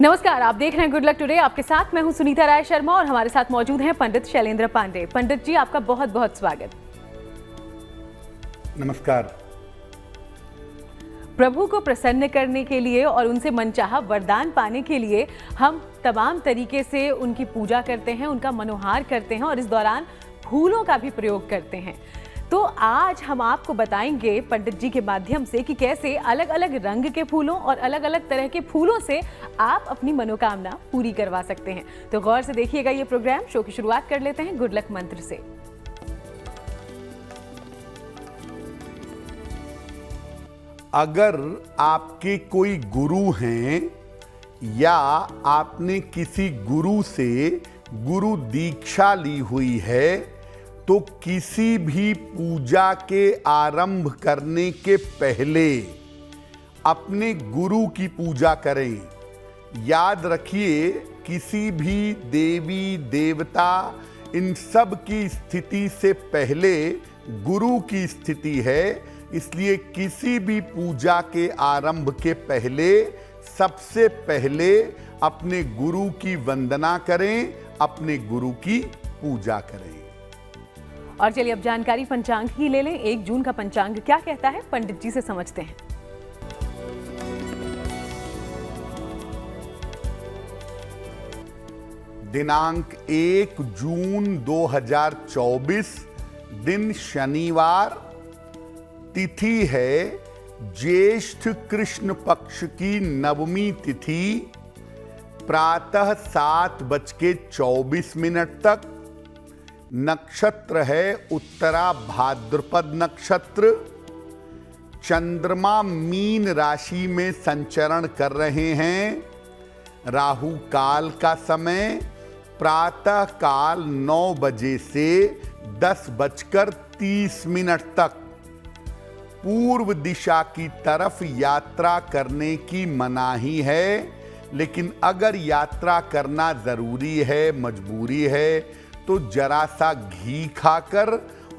नमस्कार, आप देख रहे हैं गुड लक टुडे। आपके साथ मैं हूं सुनीता राय शर्मा और हमारे साथ मौजूद हैं पंडित शैलेंद्र पांडे। पंडित जी, आपका बहुत बहुत स्वागत। नमस्कार। प्रभु को प्रसन्न करने के लिए और उनसे मनचाहा वरदान पाने के लिए हम तमाम तरीके से उनकी पूजा करते हैं, उनका मनोहार करते हैं और इस दौरान फूलों का भी प्रयोग करते हैं। तो आज हम आपको बताएंगे पंडित जी के माध्यम से कि कैसे अलग अलग रंग के फूलों और अलग अलग तरह के फूलों से आप अपनी मनोकामना पूरी करवा सकते हैं। तो गौर से देखिएगा ये प्रोग्राम। शो की शुरुआत कर लेते हैं गुड लक मंत्र से। अगर आपके कोई गुरु हैं या आपने किसी गुरु से गुरु दीक्षा ली हुई है तो किसी भी पूजा के आरंभ करने के पहले अपने गुरु की पूजा करें। याद रखिए, किसी भी देवी देवता इन सब की स्थिति से पहले गुरु की स्थिति है। इसलिए किसी भी पूजा के आरंभ के पहले सबसे पहले अपने गुरु की वंदना करें, अपने गुरु की पूजा करें। और चलिए अब जानकारी पंचांग की ले लें। 1 जून का पंचांग क्या कहता है, पंडित जी से समझते हैं। दिनांक 1 जून 2024, दिन शनिवार, तिथि है ज्येष्ठ कृष्ण पक्ष की नवमी तिथि, प्रातः 7:24 तक। नक्षत्र है उत्तरा भाद्रपद नक्षत्र। चंद्रमा मीन राशि में संचरण कर रहे हैं। राहु काल का समय प्रातः काल 9 बजे से 10:30 तक। पूर्व दिशा की तरफ यात्रा करने की मनाही है, लेकिन अगर यात्रा करना जरूरी है, मजबूरी है, तो जरा सा घी खाकर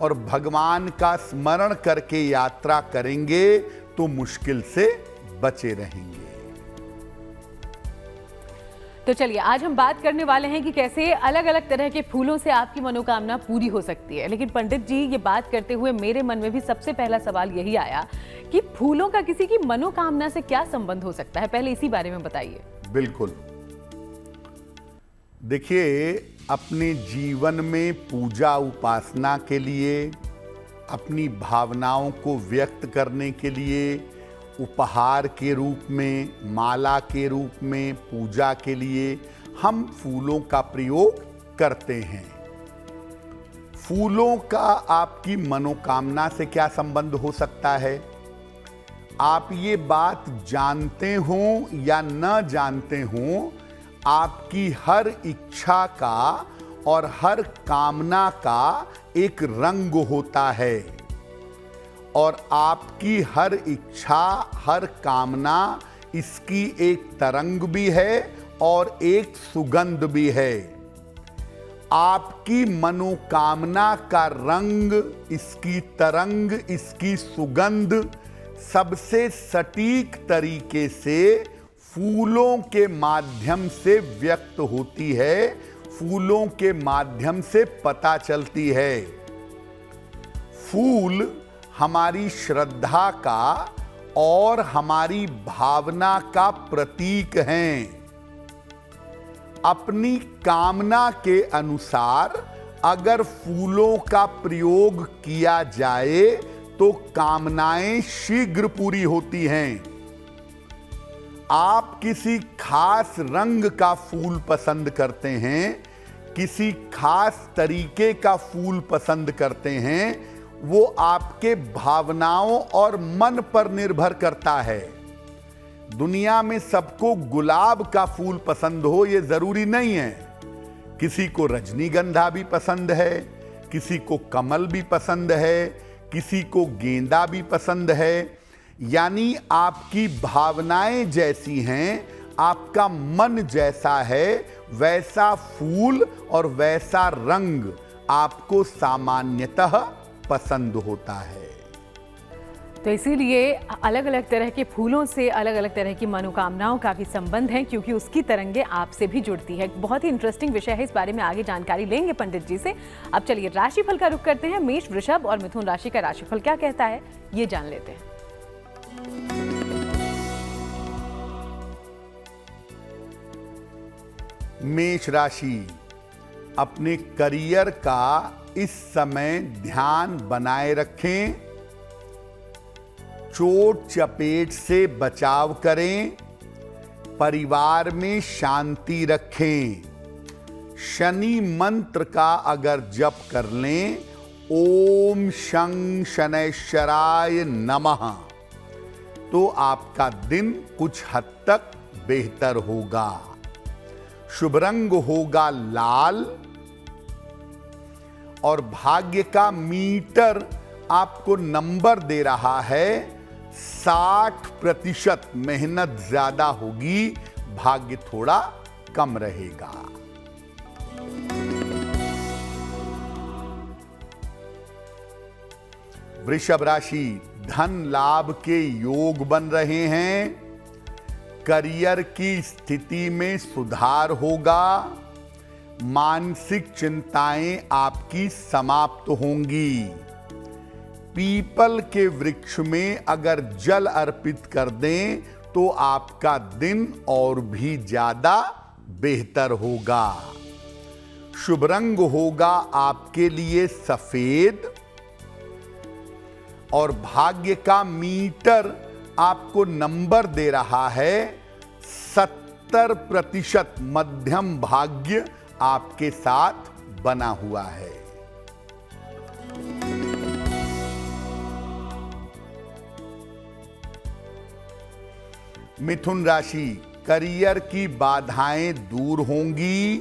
और भगवान का स्मरण करके यात्रा करेंगे तो मुश्किल से बचे रहेंगे। तो चलिए आज हम बात करने वाले हैं कि कैसे अलग अलग तरह के फूलों से आपकी मनोकामना पूरी हो सकती है। लेकिन पंडित जी, ये बात करते हुए मेरे मन में भी सबसे पहला सवाल यही आया कि फूलों का किसी की मनोकामना से क्या संबंध हो सकता है। पहले इसी बारे में बताइए। बिल्कुल, देखिए, अपने जीवन में पूजा उपासना के लिए, अपनी भावनाओं को व्यक्त करने के लिए, उपहार के रूप में, माला के रूप में, पूजा के लिए हम फूलों का प्रयोग करते हैं। फूलों का आपकी मनोकामना से क्या संबंध हो सकता है? आप ये बात जानते हो या न जानते हो, आपकी हर इच्छा का और हर कामना का एक रंग होता है और आपकी हर इच्छा, हर कामना, इसकी एक तरंग भी है और एक सुगंध भी है। आपकी मनोकामना का रंग, इसकी तरंग, इसकी सुगंध सबसे सटीक तरीके से फूलों के माध्यम से व्यक्त होती है, फूलों के माध्यम से पता चलती है। फूल हमारी श्रद्धा का और हमारी भावना का प्रतीक हैं। अपनी कामना के अनुसार अगर फूलों का प्रयोग किया जाए तो कामनाएं शीघ्र पूरी होती हैं। आप किसी खास रंग का फूल पसंद करते हैं, किसी खास तरीके का फूल पसंद करते हैं, वो आपके भावनाओं और मन पर निर्भर करता है। दुनिया में सबको गुलाब का फूल पसंद हो ये जरूरी नहीं है। किसी को रजनीगंधा भी पसंद है, किसी को कमल भी पसंद है, किसी को गेंदा भी पसंद है। यानी आपकी भावनाएं जैसी हैं, आपका मन जैसा है, वैसा फूल और वैसा रंग आपको सामान्यतः पसंद होता है। तो इसीलिए अलग अलग तरह के फूलों से अलग अलग तरह की मनोकामनाओं का भी संबंध है, क्योंकि उसकी तरंगे आपसे भी जुड़ती है। बहुत ही इंटरेस्टिंग विषय है, इस बारे में आगे जानकारी लेंगे पंडित जी से। अब चलिए राशिफल का रुख करते हैं। मेष, वृषभ और मिथुन राशि का राशिफल क्या कहता है, ये जान लेते हैं। मेष राशि, अपने करियर का इस समय ध्यान बनाए रखें, चोट चपेट से बचाव करें, परिवार में शांति रखें। शनि मंत्र का अगर जप कर लें, ओम शं शनैश्चराय नमः, तो आपका दिन कुछ हद तक बेहतर होगा। शुभ रंग होगा लाल और भाग्य का मीटर आपको नंबर दे रहा है 60%। मेहनत ज्यादा होगी, भाग्य थोड़ा कम रहेगा। वृषभ राशि, धन लाभ के योग बन रहे हैं, करियर की स्थिति में सुधार होगा, मानसिक चिंताएं आपकी समाप्त होंगी। पीपल के वृक्ष में अगर जल अर्पित कर दें तो आपका दिन और भी ज्यादा बेहतर होगा। शुभ रंग होगा आपके लिए सफेद और भाग्य का मीटर आपको नंबर दे रहा है 70%। मध्यम भाग्य आपके साथ बना हुआ है। मिथुन राशि, करियर की बाधाएं दूर होंगी,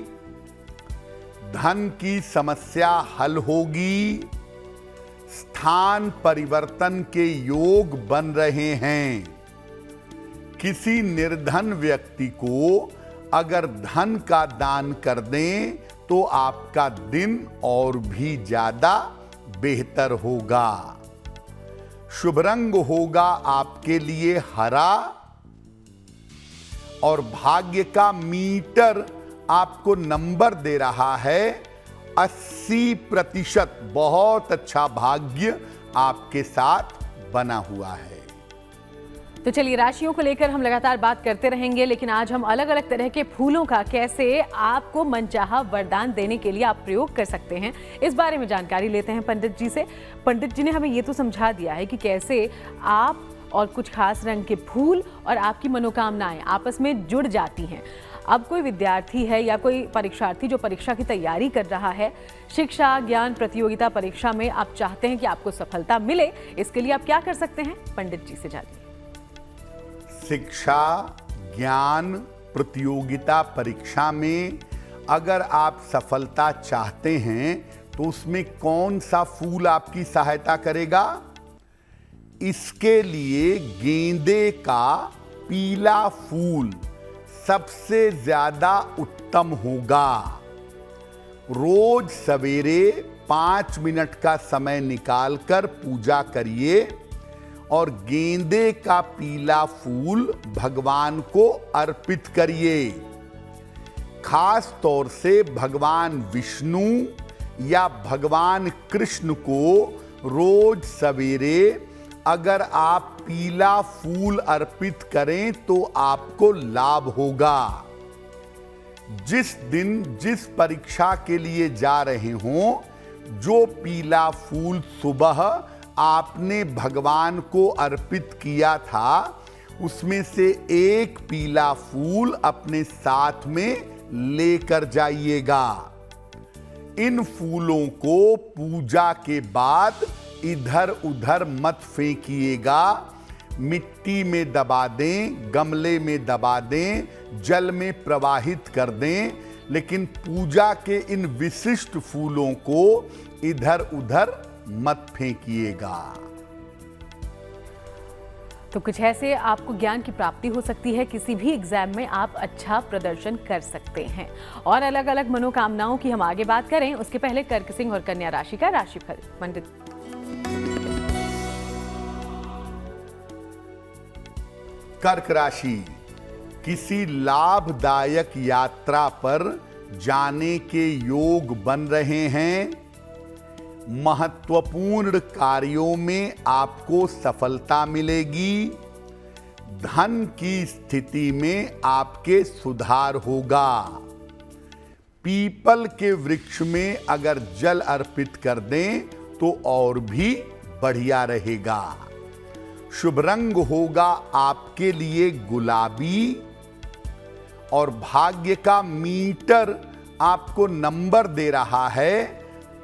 धन की समस्या हल होगी, स्थान परिवर्तन के योग बन रहे हैं। किसी निर्धन व्यक्ति को अगर धन का दान कर दें तो आपका दिन और भी ज्यादा बेहतर होगा। शुभ रंग होगा आपके लिए हरा और भाग्य का मीटर आपको नंबर दे रहा है 80%। बहुत अच्छा भाग्य आपके साथ बना हुआ है। तो चलिए राशियों को लेकर हम लगातार बात करते रहेंगे, लेकिन आज हम अलग अलग तरह के फूलों का कैसे आपको मनचाहा वरदान देने के लिए आप प्रयोग कर सकते हैं, इस बारे में जानकारी लेते हैं पंडित जी से। पंडित जी ने हमें ये तो समझा दिया है कि कैसे आप और कुछ खास रंग के फूल और आपकी मनोकामनाएं आपस में जुड़ जाती हैं। अब कोई विद्यार्थी है या कोई परीक्षार्थी जो परीक्षा की तैयारी कर रहा है, शिक्षा ज्ञान प्रतियोगिता परीक्षा में आप चाहते हैं कि आपको सफलता मिले, इसके लिए आप क्या कर सकते हैं, पंडित जी से जानिए। शिक्षा ज्ञान प्रतियोगिता परीक्षा में अगर आप सफलता चाहते हैं तो उसमें कौन सा फूल आपकी सहायता करेगा? इसके लिए गेंदे का पीला फूल सबसे ज्यादा उत्तम होगा। रोज सवेरे 5 मिनट का समय निकालकर पूजा करिए और गेंदे का पीला फूल भगवान को अर्पित करिए। खास तौर से भगवान विष्णु या भगवान कृष्ण को रोज सवेरे अगर आप पीला फूल अर्पित करें तो आपको लाभ होगा। जिस दिन जिस परीक्षा के लिए जा रहे हों, जो पीला फूल सुबह आपने भगवान को अर्पित किया था, उसमें से एक पीला फूल अपने साथ में लेकर जाइएगा। इन फूलों को पूजा के बाद इधर उधर मत फेंकिएगा। मिट्टी में दबा दें, गमले में दबा दें, जल में प्रवाहित कर दें, लेकिन पूजा के इन विशिष्ट फूलों को इधर उधर मत फेंकिएगा। तो कुछ ऐसे आपको ज्ञान की प्राप्ति हो सकती है, किसी भी एग्जाम में आप अच्छा प्रदर्शन कर सकते हैं। और अलग अलग मनोकामनाओं की हम आगे बात करें, उसके पहले कर्क सिंह और कन्या राशि का राशिफल। पंडित कर्क राशि, किसी लाभदायक यात्रा पर जाने के योग बन रहे हैं। महत्वपूर्ण कार्यों में आपको सफलता मिलेगी। धन की स्थिति में आपके सुधार होगा। पीपल के वृक्ष में अगर जल अर्पित कर दें तो और भी बढ़िया रहेगा। शुभ रंग होगा आपके लिए गुलाबी और भाग्य का मीटर आपको नंबर दे रहा है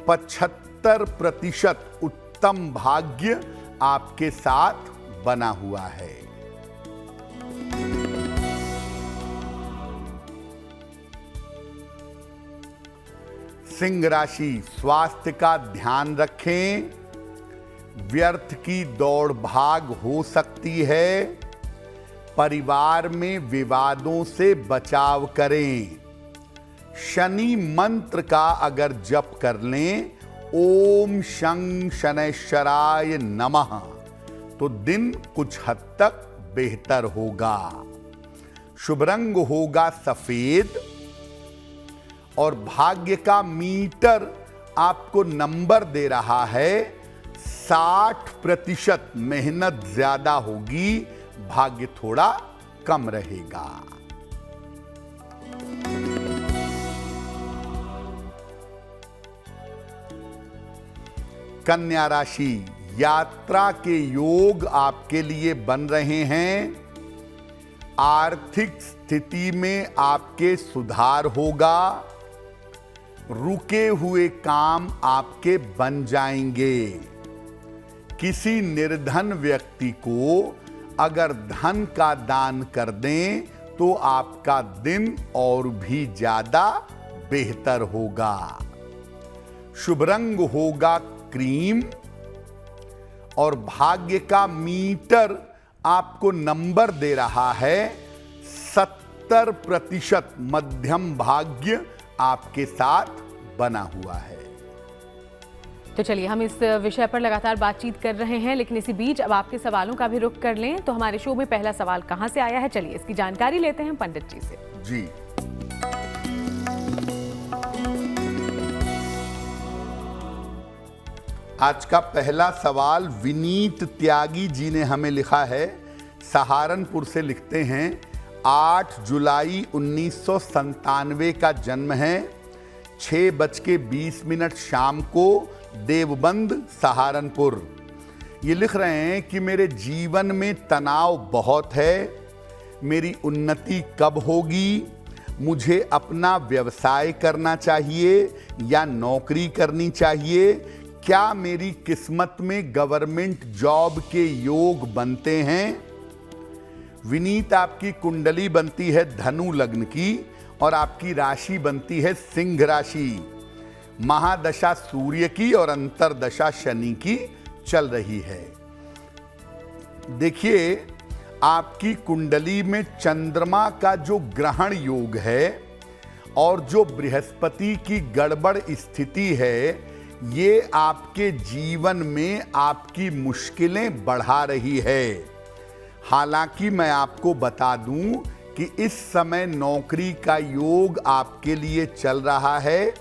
75%। उत्तम भाग्य आपके साथ बना हुआ है। सिंह राशि, स्वास्थ्य का ध्यान रखें। व्यर्थ की दौड़ भाग हो सकती है। परिवार में विवादों से बचाव करें। शनि मंत्र का अगर जप कर लें, ओम शं शनैश्चराय नमः, तो दिन कुछ हद तक बेहतर होगा। शुभ रंग होगा सफेद और भाग्य का मीटर आपको नंबर दे रहा है 60%। मेहनत ज्यादा होगी, भाग्य थोड़ा कम रहेगा। कन्या राशि, यात्रा के योग आपके लिए बन रहे हैं। आर्थिक स्थिति में आपके सुधार होगा। रुके हुए काम आपके बन जाएंगे। किसी निर्धन व्यक्ति को अगर धन का दान कर दें तो आपका दिन और भी ज्यादा बेहतर होगा। शुभ रंग होगा क्रीम और भाग्य का मीटर आपको नंबर दे रहा है 70%। मध्यम भाग्य आपके साथ बना हुआ है। तो चलिए, हम इस विषय पर लगातार बातचीत कर रहे हैं, लेकिन इसी बीच अब आपके सवालों का भी रुख कर लें। तो हमारे शो में पहला सवाल कहां से आया है, चलिए इसकी जानकारी लेते हैं पंडित जी से। जी, आज का पहला सवाल विनीत त्यागी जी ने हमें लिखा है। सहारनपुर से लिखते हैं, 8 जुलाई 1997 का जन्म है। 6:20 शाम को, देवबंद सहारनपुर। ये लिख रहे हैं कि मेरे जीवन में तनाव बहुत है। मेरी उन्नति कब होगी? मुझे अपना व्यवसाय करना चाहिए या नौकरी करनी चाहिए? क्या मेरी किस्मत में गवर्नमेंट जॉब के योग बनते हैं? विनीत, आपकी कुंडली बनती है धनु लग्न की और आपकी राशि बनती है सिंह राशि। महादशा सूर्य की और अंतरदशा शनि की चल रही है। देखिए, आपकी कुंडली में चंद्रमा का जो ग्रहण योग है और जो बृहस्पति की गड़बड़ स्थिति है, ये आपके जीवन में आपकी मुश्किलें बढ़ा रही है। हालांकि मैं आपको बता दूं कि इस समय नौकरी का योग आपके लिए चल रहा है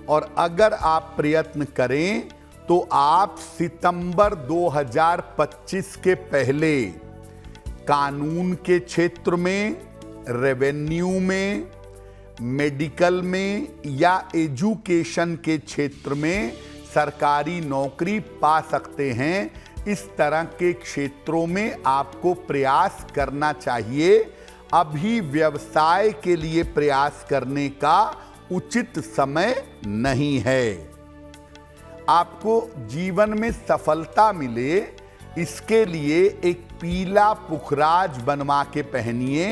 और अगर आप प्रयत्न करें तो आप सितंबर 2025 के पहले कानून के क्षेत्र में, रेवेन्यू में, मेडिकल में या एजुकेशन के क्षेत्र में सरकारी नौकरी पा सकते हैं। इस तरह के क्षेत्रों में आपको प्रयास करना चाहिए। अभी व्यवसाय के लिए प्रयास करने का उचित समय नहीं है। आपको जीवन में सफलता मिले, इसके लिए एक पीला पुखराज बनवा के पहनिए।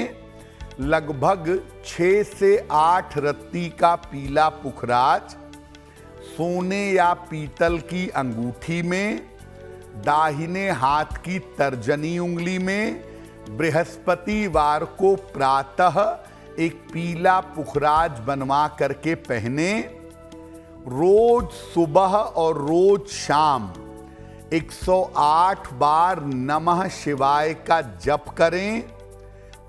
लगभग 6 से 8 रत्ती का पीला पुखराज सोने या पीतल की अंगूठी में, दाहिने हाथ की तर्जनी उंगली में, बृहस्पतिवार को प्रातः एक पीला पुखराज बनवा करके पहने। रोज सुबह और रोज शाम 108 बार नमः शिवाय का जप करें,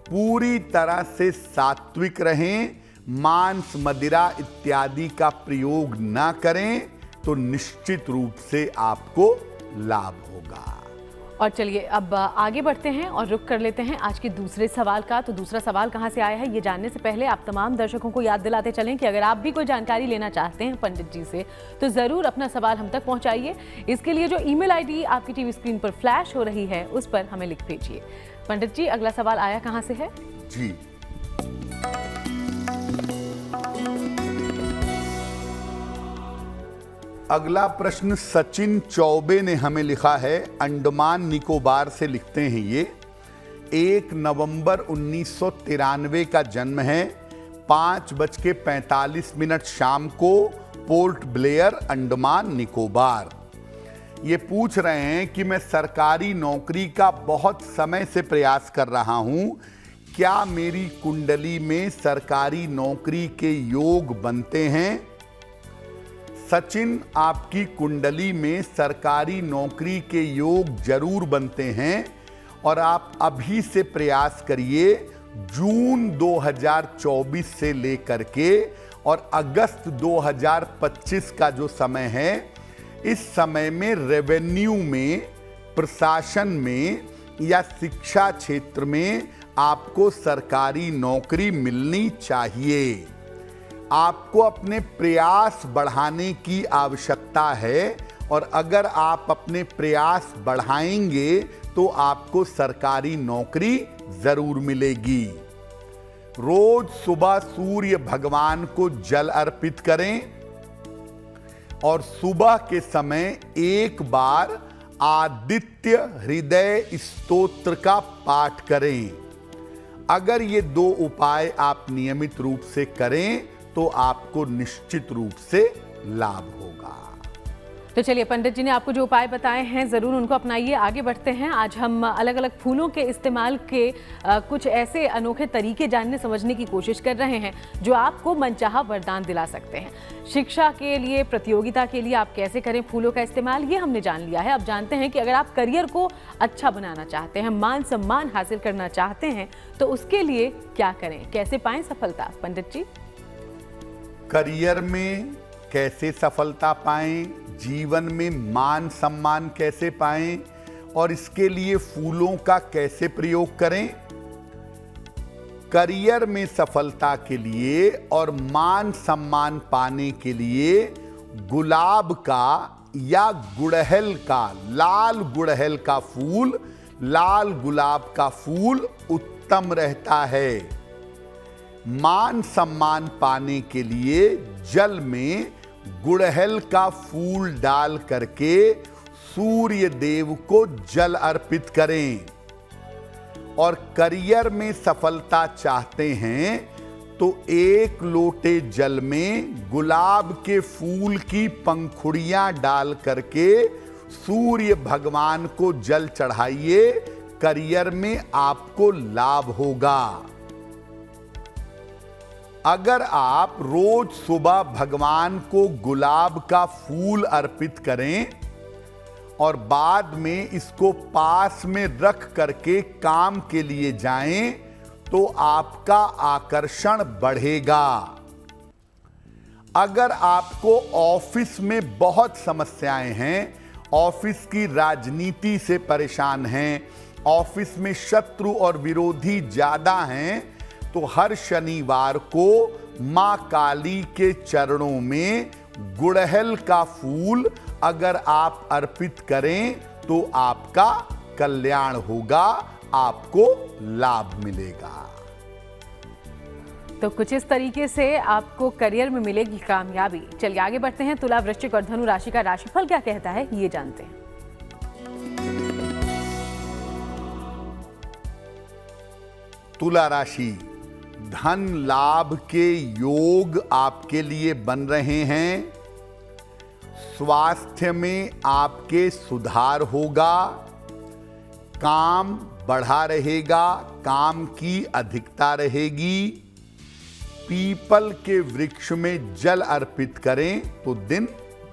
पूरी तरह से सात्विक रहें, मांस मदिरा इत्यादि का प्रयोग ना करें, तो निश्चित रूप से आपको लाभ होगा। और चलिए अब आगे बढ़ते हैं और रुख कर लेते हैं आज के दूसरे सवाल का। तो दूसरा सवाल कहां से आया है ये जानने से पहले आप तमाम दर्शकों को याद दिलाते चलें कि अगर आप भी कोई जानकारी लेना चाहते हैं पंडित जी से तो ज़रूर अपना सवाल हम तक पहुंचाइए। इसके लिए जो ईमेल आईडी आपकी टीवी स्क्रीन पर फ्लैश हो रही है उस पर हमें लिख भेजिए। पंडित जी, अगला सवाल आया कहां से है? जी, अगला प्रश्न सचिन चौबे ने हमें लिखा है, अंडमान निकोबार से लिखते हैं ये। 1 नवंबर 1993 का जन्म है, 5:45 शाम को, पोर्ट ब्लेयर, अंडमान निकोबार। ये पूछ रहे हैं कि मैं सरकारी नौकरी का बहुत समय से प्रयास कर रहा हूं, क्या मेरी कुंडली में सरकारी नौकरी के योग बनते हैं? सचिन, आपकी कुंडली में सरकारी नौकरी के योग जरूर बनते हैं और आप अभी से प्रयास करिए। जून 2024 से लेकर के और अगस्त 2025 का जो समय है, इस समय में रेवेन्यू में, प्रशासन में या शिक्षा क्षेत्र में आपको सरकारी नौकरी मिलनी चाहिए। आपको अपने प्रयास बढ़ाने की आवश्यकता है और अगर आप अपने प्रयास बढ़ाएंगे तो आपको सरकारी नौकरी जरूर मिलेगी। रोज सुबह सूर्य भगवान को जल अर्पित करें और सुबह के समय एक बार आदित्य हृदय स्तोत्र का पाठ करें। अगर ये 2 उपाय आप नियमित रूप से करें तो आपको निश्चित रूप से लाभ होगा। तो चलिए, पंडित जी ने आपको जो उपाय बताए हैं ज़रूर उनको अपनाइए। आगे बढ़ते हैं। आज हम अलग अलग फूलों के इस्तेमाल के कुछ ऐसे अनोखे तरीके जानने समझने की कोशिश कर रहे हैं जो आपको मनचाहा वरदान दिला सकते हैं। शिक्षा के लिए, प्रतियोगिता के लिए आप कैसे करें फूलों का इस्तेमाल, ये हमने जान लिया है। अब जानते हैं कि अगर आप करियर को अच्छा बनाना चाहते हैं, मान सम्मान हासिल करना चाहते हैं, तो उसके लिए क्या करें, कैसे पाएं सफलता? पंडित जी, करियर में कैसे सफलता पाएं, जीवन में मान सम्मान कैसे पाएं और इसके लिए फूलों का कैसे प्रयोग करें? करियर में सफलता के लिए और मान सम्मान पाने के लिए गुलाब का या गुड़हल का, लाल गुड़हल का फूल, लाल गुलाब का फूल उत्तम रहता है। मान सम्मान पाने के लिए जल में गुड़हल का फूल डाल करके सूर्य देव को जल अर्पित करें। और करियर में सफलता चाहते हैं तो 1 लोटे जल में गुलाब के फूल की पंखुड़ियां डाल करके सूर्य भगवान को जल चढ़ाइए। करियर में आपको लाभ होगा। अगर आप रोज सुबह भगवान को गुलाब का फूल अर्पित करें और बाद में इसको पास में रख करके काम के लिए जाएं तो आपका आकर्षण बढ़ेगा। अगर आपको ऑफिस में बहुत समस्याएं हैं, ऑफिस की राजनीति से परेशान हैं, ऑफिस में शत्रु और विरोधी ज्यादा हैं, तो हर शनिवार को मां काली के चरणों में गुड़हल का फूल अगर आप अर्पित करें तो आपका कल्याण होगा, आपको लाभ मिलेगा। तो कुछ इस तरीके से आपको करियर में मिलेगी कामयाबी। चलिए आगे बढ़ते हैं। तुला, वृश्चिक और धनु राशि का राशिफल क्या कहता है ये जानते हैं। तुला राशि, धन लाभ के योग आपके लिए बन रहे हैं। स्वास्थ्य में आपके सुधार होगा। काम बढ़ा रहेगा, काम की अधिकता रहेगी। पीपल के वृक्ष में जल अर्पित करें तो दिन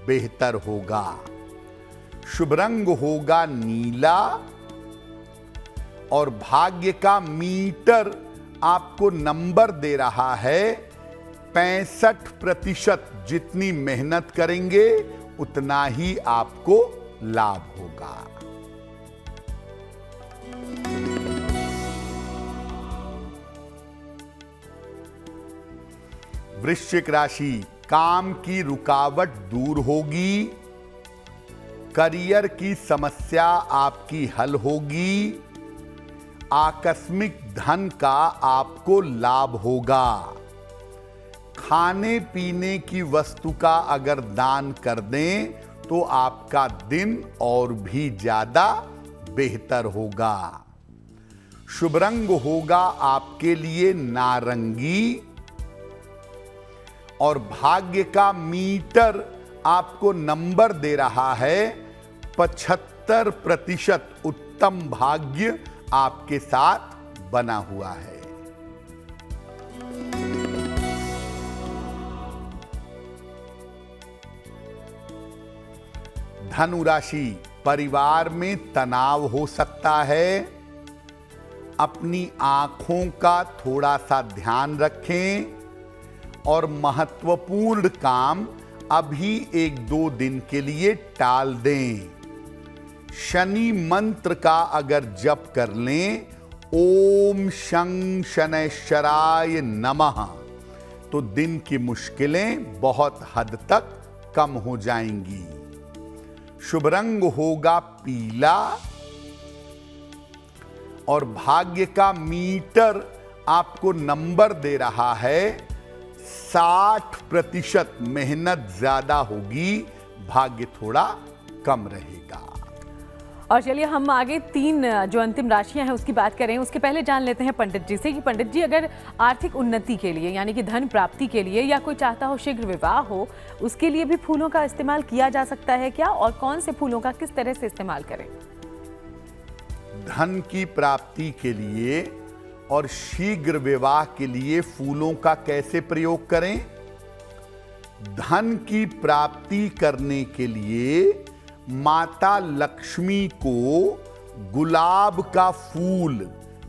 बेहतर होगा। शुभ रंग होगा नीला और भाग्य का मीटर आपको नंबर दे रहा है 65%। जितनी मेहनत करेंगे उतना ही आपको लाभ होगा। वृश्चिक राशि, काम की रुकावट दूर होगी, करियर की समस्या आपकी हल होगी, आकस्मिक धन का आपको लाभ होगा। खाने पीने की वस्तु का अगर दान कर दें तो आपका दिन और भी ज्यादा बेहतर होगा। शुभ रंग होगा आपके लिए नारंगी और भाग्य का मीटर आपको नंबर दे रहा है 75%। उत्तम भाग्य आपके साथ बना हुआ है। धनु राशि, परिवार में तनाव हो सकता है। अपनी आंखों का थोड़ा सा ध्यान रखें और महत्वपूर्ण काम अभी 1-2 दिन के लिए टाल दें। शनि मंत्र का अगर जप कर लें, ओम शं शनैश्चराय नमः, तो दिन की मुश्किलें बहुत हद तक कम हो जाएंगी। शुभ रंग होगा पीला और भाग्य का मीटर आपको नंबर दे रहा है 60%। मेहनत ज्यादा होगी, भाग्य थोड़ा कम रहेगा। और चलिए हम आगे 3 जो अंतिम राशियां हैं उसकी बात करें। उसके पहले जान लेते हैं पंडित जी से कि पंडित जी, अगर आर्थिक उन्नति के लिए यानी कि धन प्राप्ति के लिए या कोई चाहता हो शीघ्र विवाह हो, उसके लिए भी फूलों का इस्तेमाल किया जा सकता है क्या, और कौन से फूलों का किस तरह से इस्तेमाल करें? धन की प्राप्ति के लिए और शीघ्र विवाह के लिए फूलों का कैसे प्रयोग करें? धन की प्राप्ति करने के लिए माता लक्ष्मी को गुलाब का फूल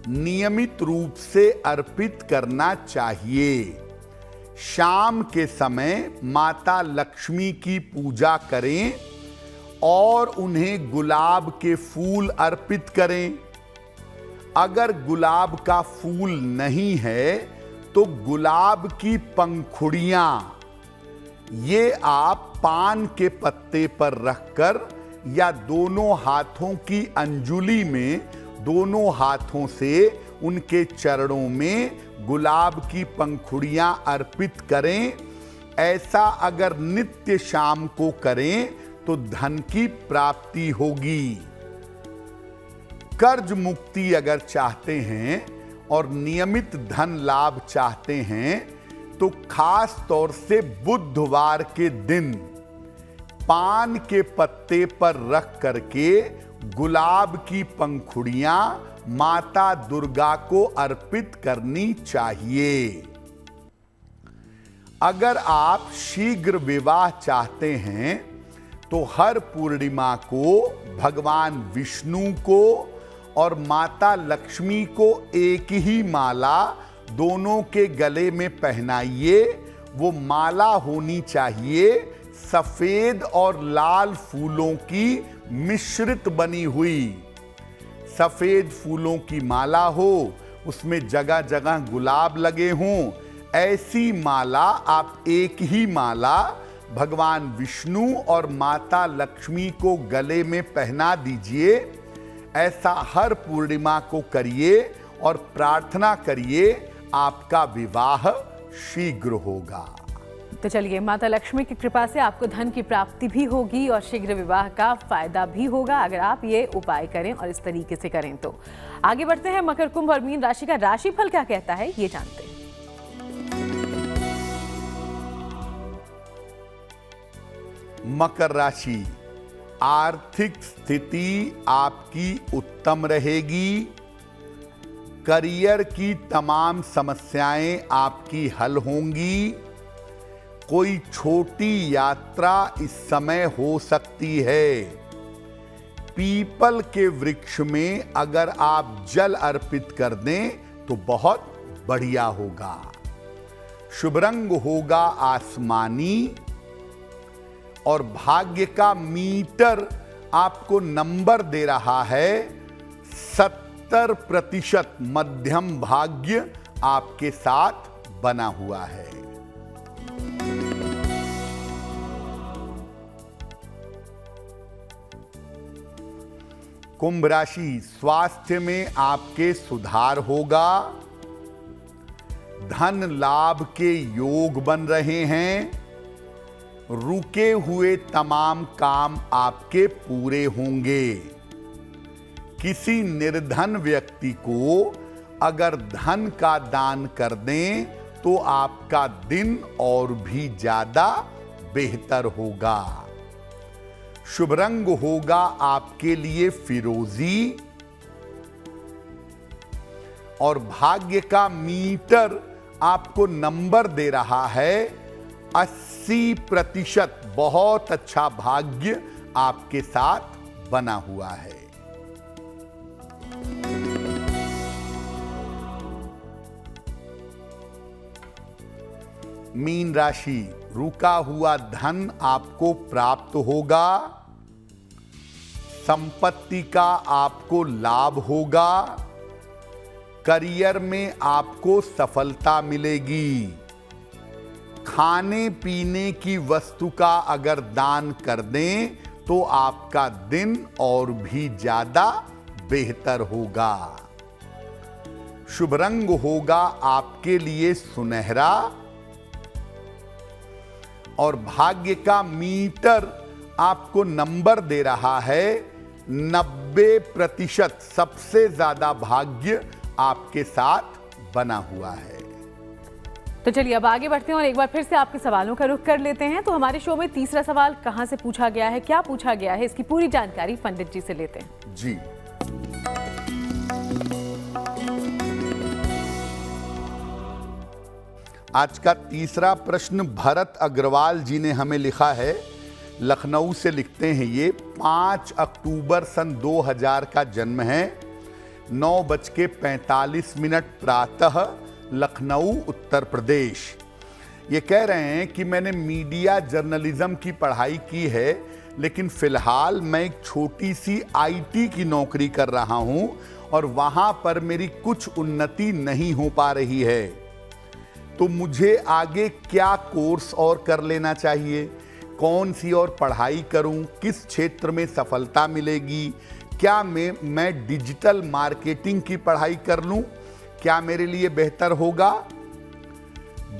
नियमित रूप से अर्पित करना चाहिए। शाम के समय माता लक्ष्मी की पूजा करें और उन्हें गुलाब के फूल अर्पित करें। अगर गुलाब का फूल नहीं है तो गुलाब की पंखुड़ियां ये आप पान के पत्ते पर रखकर या दोनों हाथों की अंजुली में दोनों हाथों से उनके चरणों में गुलाब की पंखुड़ियां अर्पित करें। ऐसा अगर नित्य शाम को करें तो धन की प्राप्ति होगी। कर्ज मुक्ति अगर चाहते हैं और नियमित धन लाभ चाहते हैं तो खास तौर से बुधवार के दिन पान के पत्ते पर रख करके गुलाब की पंखुड़ियां माता दुर्गा को अर्पित करनी चाहिए। अगर आप शीघ्र विवाह चाहते हैं तो हर पूर्णिमा को भगवान विष्णु को और माता लक्ष्मी को एक ही माला दोनों के गले में पहनाइए। वो माला होनी चाहिए सफेद और लाल फूलों की मिश्रित बनी हुई। सफेद फूलों की माला हो, उसमें जगह जगह गुलाब लगे हों। ऐसी माला आप एक ही माला भगवान विष्णु और माता लक्ष्मी को गले में पहना दीजिए। ऐसा हर पूर्णिमा को करिए और प्रार्थना करिए आपका विवाह शीघ्र होगा। तो चलिए, माता लक्ष्मी की कृपा से आपको धन की प्राप्ति भी होगी और शीघ्र विवाह का फायदा भी होगा अगर आप ये उपाय करें और इस तरीके से करें। तो आगे बढ़ते हैं, मकर, कुंभ और मीन राशि का राशिफल क्या कहता है ये जानते हैं। मकर राशि, आर्थिक स्थिति आपकी उत्तम रहेगी। करियर की तमाम समस्याएं आपकी हल होंगी। कोई छोटी यात्रा इस समय हो सकती है। पीपल के वृक्ष में अगर आप जल अर्पित कर दें तो बहुत बढ़िया होगा। शुभ रंग होगा आसमानी और भाग्य का मीटर आपको नंबर दे रहा है 70%। मध्यम भाग्य आपके साथ बना हुआ है। कुंभ राशि, स्वास्थ्य में आपके सुधार होगा। धन लाभ के योग बन रहे हैं। रुके हुए तमाम काम आपके पूरे होंगे। किसी निर्धन व्यक्ति को अगर धन का दान कर दें तो आपका दिन और भी ज्यादा बेहतर होगा। शुभ रंग होगा आपके लिए फिरोजी और भाग्य का मीटर आपको नंबर दे रहा है 80%। बहुत अच्छा भाग्य आपके साथ बना हुआ है। मीन राशि, रुका हुआ धन आपको प्राप्त होगा। संपत्ति का आपको लाभ होगा। करियर में आपको सफलता मिलेगी। खाने पीने की वस्तु का अगर दान कर दें तो आपका दिन और भी ज्यादा बेहतर होगा। शुभ रंग होगा आपके लिए सुनहरा और भाग्य का मीटर आपको नंबर दे रहा है 90%। सबसे ज्यादा भाग्य आपके साथ बना हुआ है। तो चलिए अब आगे बढ़ते हैं और एक बार फिर से आपके सवालों का रुख कर लेते हैं। तो हमारे शो में तीसरा सवाल कहां से पूछा गया है, क्या पूछा गया है, इसकी पूरी जानकारी पंडित जी से लेते हैं। जी, आज का तीसरा प्रश्न भरत अग्रवाल जी ने हमें लिखा है। लखनऊ से लिखते हैं ये। 5 अक्टूबर सन 2000 का जन्म है। 9:45 प्रातः, लखनऊ उत्तर प्रदेश। ये कह रहे हैं कि मैंने मीडिया जर्नलिज्म की पढ़ाई की है, लेकिन फिलहाल मैं एक छोटी सी आईटी की नौकरी कर रहा हूं और वहां पर मेरी कुछ उन्नति नहीं हो पा रही है। तो मुझे आगे क्या कोर्स और कर लेना चाहिए? कौन सी और पढ़ाई करूं? किस क्षेत्र में सफलता मिलेगी? क्या मैं डिजिटल मार्केटिंग की पढ़ाई कर लूं? क्या मेरे लिए बेहतर होगा?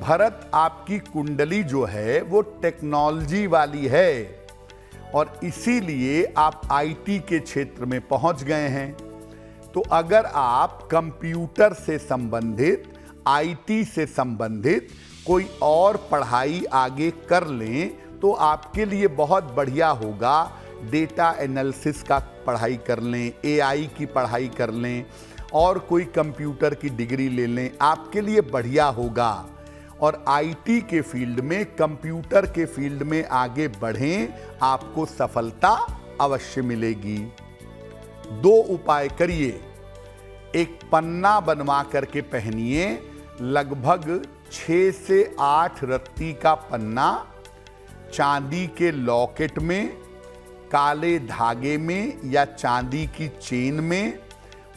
भरत, आपकी कुंडली जो है वो टेक्नोलॉजी वाली है और इसीलिए आप आईटी के क्षेत्र में पहुंच गए हैं। तो अगर आप कंप्यूटर से संबंधित, आईटी से संबंधित कोई और पढ़ाई आगे कर लें तो आपके लिए बहुत बढ़िया होगा। डेटा एनालिसिस का पढ़ाई कर लें, एआई की पढ़ाई कर लें और कोई कंप्यूटर की डिग्री ले लें, आपके लिए बढ़िया होगा। और आईटी के फील्ड में, कंप्यूटर के फील्ड में आगे बढ़ें, आपको सफलता अवश्य मिलेगी। 2 उपाय करिए। एक पन्ना बनवा करके पहनिए, लगभग 6 से 8 रत्ती का पन्ना, चांदी के लॉकेट में, काले धागे में या चांदी की चेन में,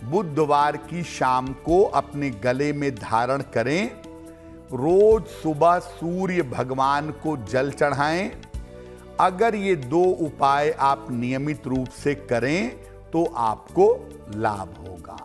बुधवार की शाम को अपने गले में धारण करें। रोज सुबह सूर्य भगवान को जल चढ़ाएं। अगर ये 2 उपाय आप नियमित रूप से करें तो आपको लाभ होगा।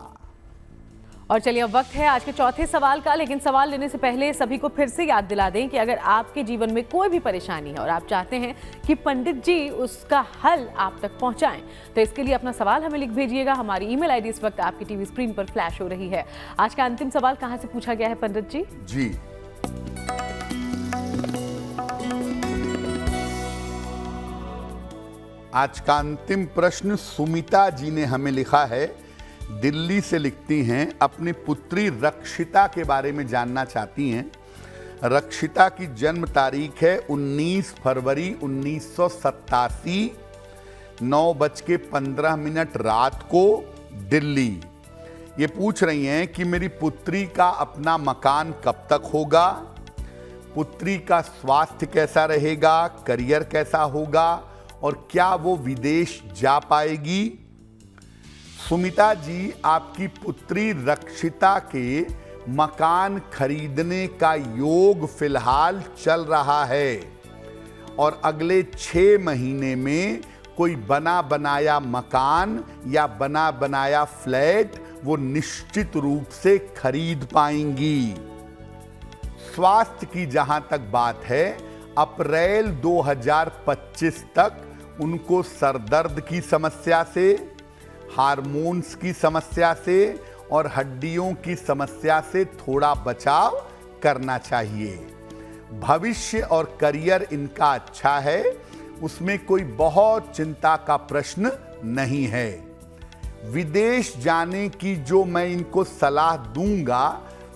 और चलिए अब वक्त है आज के चौथे सवाल का, लेकिन सवाल लेने से पहले सभी को फिर से याद दिला दें कि अगर आपके जीवन में कोई भी परेशानी है और आप चाहते हैं कि पंडित जी उसका हल आप तक पहुंचाएं, तो इसके लिए अपना सवाल हमें लिख भेजिएगा। हमारी ईमेल आईडी इस वक्त आपकी टीवी स्क्रीन पर फ्लैश हो रही है। आज का अंतिम सवाल कहां से पूछा गया है पंडित जी? जी, आज का अंतिम प्रश्न सुमिता जी ने हमें लिखा है। दिल्ली से लिखती हैं, अपनी पुत्री रक्षिता के बारे में जानना चाहती हैं। रक्षिता की जन्म तारीख है 19 फरवरी 1987। 9:15 रात को दिल्ली। ये पूछ रही हैं कि मेरी पुत्री का अपना मकान कब तक होगा, पुत्री का स्वास्थ्य कैसा रहेगा, करियर कैसा होगा और क्या वो विदेश जा पाएगी। सुमिता जी, आपकी पुत्री रक्षिता के मकान खरीदने का योग फिलहाल चल रहा है और अगले 6 महीने में कोई बना बनाया मकान या बना बनाया फ्लैट वो निश्चित रूप से खरीद पाएंगी। स्वास्थ्य की जहां तक बात है, अप्रैल 2025 तक उनको सरदर्द की समस्या से, हार्मोन्स की समस्या से और हड्डियों की समस्या से थोड़ा बचाव करना चाहिए। भविष्य और करियर इनका अच्छा है, उसमें कोई बहुत चिंता का प्रश्न नहीं है। विदेश जाने की जो मैं इनको सलाह दूंगा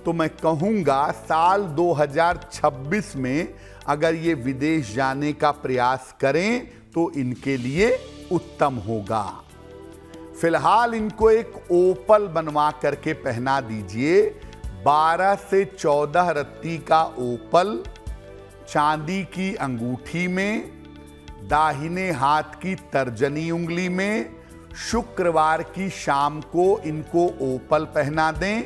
तो मैं कहूंगा साल 2026 में अगर ये विदेश जाने का प्रयास करें तो इनके लिए उत्तम होगा। फिलहाल इनको एक ओपल बनवा करके पहना दीजिए। 12 से 14 रत्ती का ओपल चांदी की अंगूठी में, दाहिने हाथ की तर्जनी उंगली में, शुक्रवार की शाम को इनको ओपल पहना दें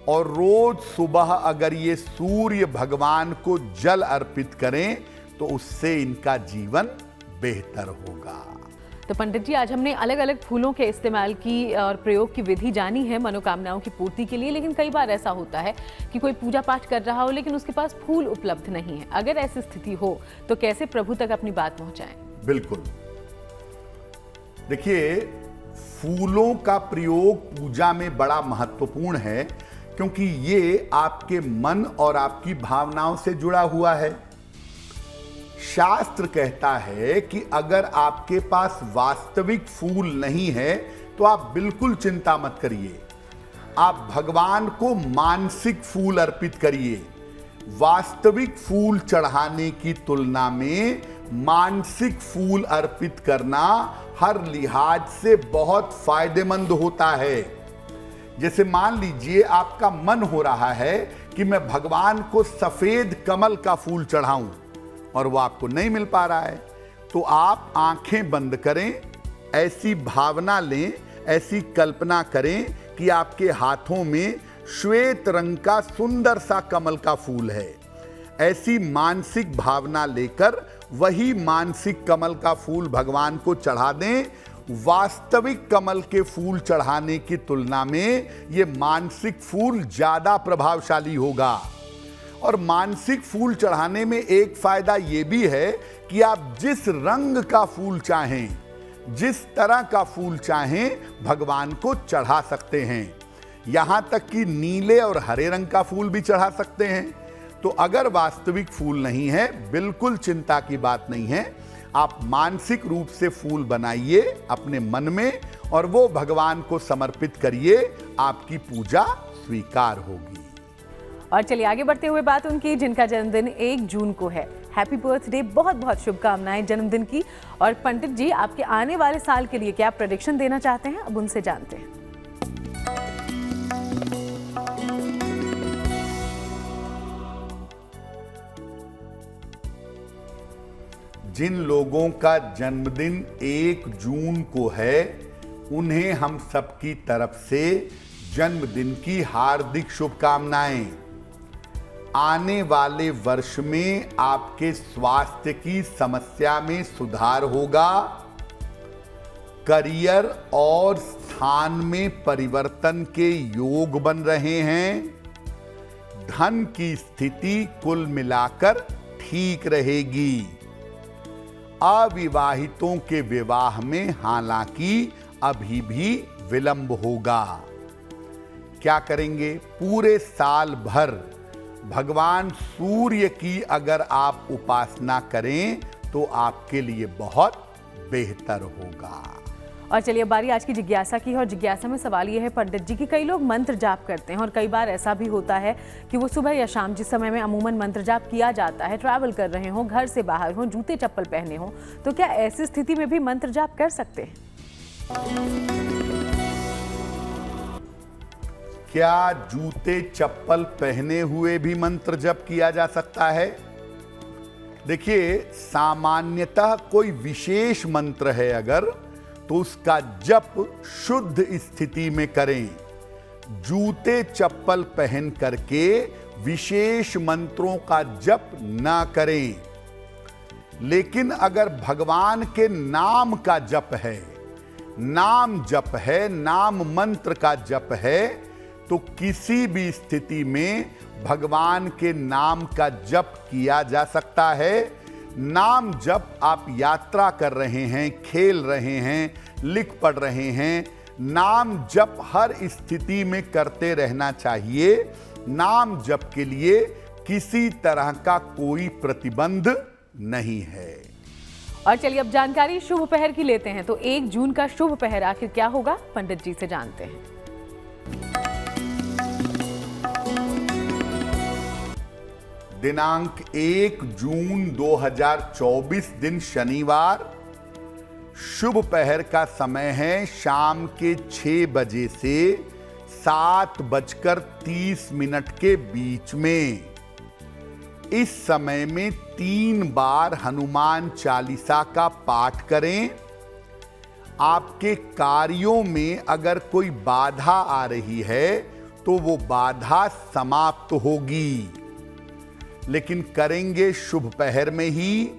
और रोज सुबह अगर ये सूर्य भगवान को जल अर्पित करें तो उससे इनका जीवन बेहतर होगा। तो पंडित जी, आज हमने अलग अलग फूलों के इस्तेमाल की और प्रयोग की विधि जानी है मनोकामनाओं की पूर्ति के लिए, लेकिन कई बार ऐसा होता है कि कोई पूजा पाठ कर रहा हो लेकिन उसके पास फूल उपलब्ध नहीं है। अगर ऐसी स्थिति हो तो कैसे प्रभु तक अपनी बात पहुंचाएं? बिल्कुल, देखिए, फूलों का प्रयोग पूजा में बड़ा महत्वपूर्ण है क्योंकि ये आपके मन और आपकी भावनाओं से जुड़ा हुआ है। शास्त्र कहता है कि अगर आपके पास वास्तविक फूल नहीं है तो आप बिल्कुल चिंता मत करिए, आप भगवान को मानसिक फूल अर्पित करिए। वास्तविक फूल चढ़ाने की तुलना में मानसिक फूल अर्पित करना हर लिहाज से बहुत फायदेमंद होता है। जैसे मान लीजिए आपका मन हो रहा है कि मैं भगवान को सफेद कमल का फूल चढ़ाऊं और वो आपको नहीं मिल पा रहा है, तो आप आंखें बंद करें, ऐसी भावना लें, ऐसी कल्पना करें कि आपके हाथों में श्वेत रंग का सुंदर सा कमल का फूल है। ऐसी मानसिक भावना लेकर वही मानसिक कमल का फूल भगवान को चढ़ा दें। वास्तविक कमल के फूल चढ़ाने की तुलना में ये मानसिक फूल ज्यादा प्रभावशाली होगा। और मानसिक फूल चढ़ाने में एक फायदा यह भी है कि आप जिस रंग का फूल चाहें, जिस तरह का फूल चाहें, भगवान को चढ़ा सकते हैं। यहां तक कि नीले और हरे रंग का फूल भी चढ़ा सकते हैं। तो अगर वास्तविक फूल नहीं है, बिल्कुल चिंता की बात नहीं है, आप मानसिक रूप से फूल बनाइए अपने मन में और वो भगवान को समर्पित करिए, आपकी पूजा स्वीकार होगी। और चलिए आगे बढ़ते हुए बात उनकी जिनका जन्मदिन 1 जून को है। हैप्पी बर्थडे, बहुत बहुत शुभकामनाएं जन्मदिन की। और पंडित जी, आपके आने वाले साल के लिए क्या प्रेडिक्शन देना चाहते हैं, अब उनसे जानते हैं। जिन लोगों का जन्मदिन 1 जून को है, उन्हें हम सबकी तरफ से जन्मदिन की हार्दिक शुभकामनाएं। आने वाले वर्ष में आपके स्वास्थ्य की समस्या में सुधार होगा, करियर और स्थान में परिवर्तन के योग बन रहे हैं, धन की स्थिति कुल मिलाकर ठीक रहेगी। अविवाहितों के विवाह में हालांकि अभी भी विलंब होगा। क्या करेंगे? पूरे साल भर भगवान सूर्य की अगर आप उपासना करें तो आपके लिए बहुत बेहतर होगा। और चलिए अब बारी आज की जिज्ञासा की है और जिज्ञासा में सवाल ये है पंडित जी कि कई लोग मंत्र जाप करते हैं और कई बार ऐसा भी होता है कि वो सुबह या शाम जिस समय में अमूमन मंत्र जाप किया जाता है, ट्रैवल कर रहे हों, घर से बाहर हों, जूते चप्पल पहने हों, तो क्या ऐसी स्थिति में भी मंत्र जाप कर सकते हैं? क्या जूते चप्पल पहने हुए भी मंत्र जप किया जा सकता है? देखिए, सामान्यतः कोई विशेष मंत्र है अगर, तो उसका जप शुद्ध स्थिति में करें। जूते चप्पल पहन करके विशेष मंत्रों का जप ना करें। लेकिन अगर भगवान के नाम का जप है, नाम जप है, नाम मंत्र का जप है, तो किसी भी स्थिति में भगवान के नाम का जप किया जा सकता है। नाम जप आप यात्रा कर रहे हैं, खेल रहे हैं, लिख पढ़ रहे हैं, नाम जप हर स्थिति में करते रहना चाहिए। नाम जप के लिए किसी तरह का कोई प्रतिबंध नहीं है। और चलिए अब जानकारी शुभ पहर की लेते हैं। तो 1 जून का शुभ पहर आखिर क्या होगा, पंडित जी से जानते हैं। दिनांक 1 जून 2024 दिन शनिवार, शुभ पहर का समय है शाम के 6 बजे से 7:30 के बीच में। इस समय में 3 बार हनुमान चालीसा का पाठ करें। आपके कार्यों में अगर कोई बाधा आ रही है तो वो बाधा समाप्त होगी। लेकिन करेंगे शुभ पहर में ही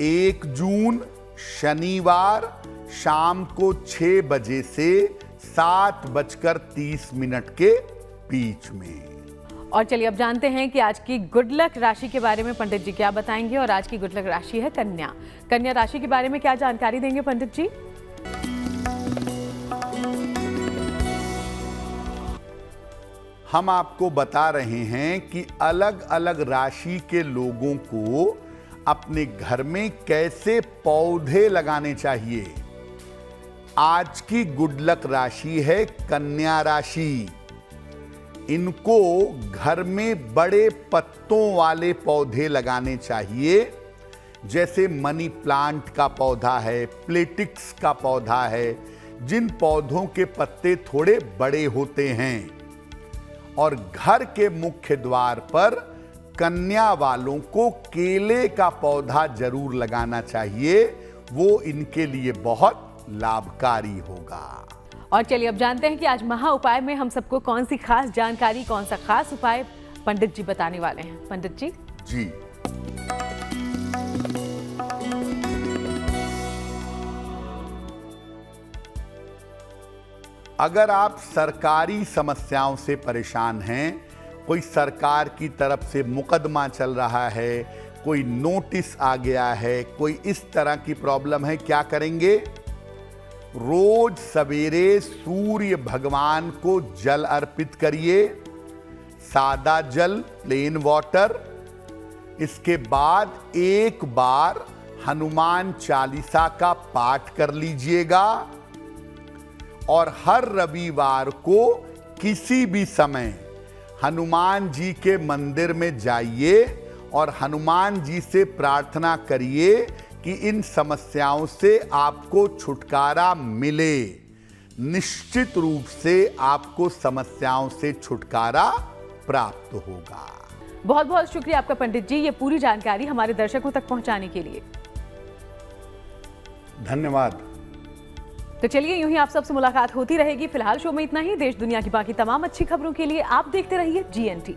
1 जून शनिवार शाम को 6 बजे से 7:30 के बीच में। और चलिए अब जानते हैं कि आज की गुड लक राशि के बारे में पंडित जी क्या बताएंगे। और आज की गुड लक राशि है कन्या। कन्या राशि के बारे में क्या जानकारी देंगे पंडित जी? हम आपको बता रहे हैं कि अलग अलग राशि के लोगों को अपने घर में कैसे पौधे लगाने चाहिए। आज की गुड लक राशि है कन्या राशि। इनको घर में बड़े पत्तों वाले पौधे लगाने चाहिए, जैसे मनी प्लांट का पौधा है, प्लेटिक्स का पौधा है, जिन पौधों के पत्ते थोड़े बड़े होते हैं। और घर के मुख्य द्वार पर कन्या वालों को केले का पौधा जरूर लगाना चाहिए, वो इनके लिए बहुत लाभकारी होगा। और चलिए अब जानते हैं कि आज महा उपाय में हम सबको कौन सी खास जानकारी, कौन सा खास उपाय पंडित जी बताने वाले हैं। पंडित जी जी, अगर आप सरकारी समस्याओं से परेशान हैं, कोई सरकार की तरफ से मुकदमा चल रहा है, कोई नोटिस आ गया है, कोई इस तरह की प्रॉब्लम है, क्या करेंगे? रोज सवेरे सूर्य भगवान को जल अर्पित करिए, सादा जल, प्लेन वाटर। इसके बाद 1 बार हनुमान चालीसा का पाठ कर लीजिएगा। और हर रविवार को किसी भी समय हनुमान जी के मंदिर में जाइए और हनुमान जी से प्रार्थना करिए कि इन समस्याओं से आपको छुटकारा मिले। निश्चित रूप से आपको समस्याओं से छुटकारा प्राप्त होगा। बहुत बहुत शुक्रिया आपका पंडित जी, ये पूरी जानकारी हमारे दर्शकों तक पहुंचाने के लिए। धन्यवाद। तो चलिए यूं ही आप सबसे मुलाकात होती रहेगी। फिलहाल शो में इतना ही। देश दुनिया की बाकी तमाम अच्छी खबरों के लिए आप देखते रहिए GNT।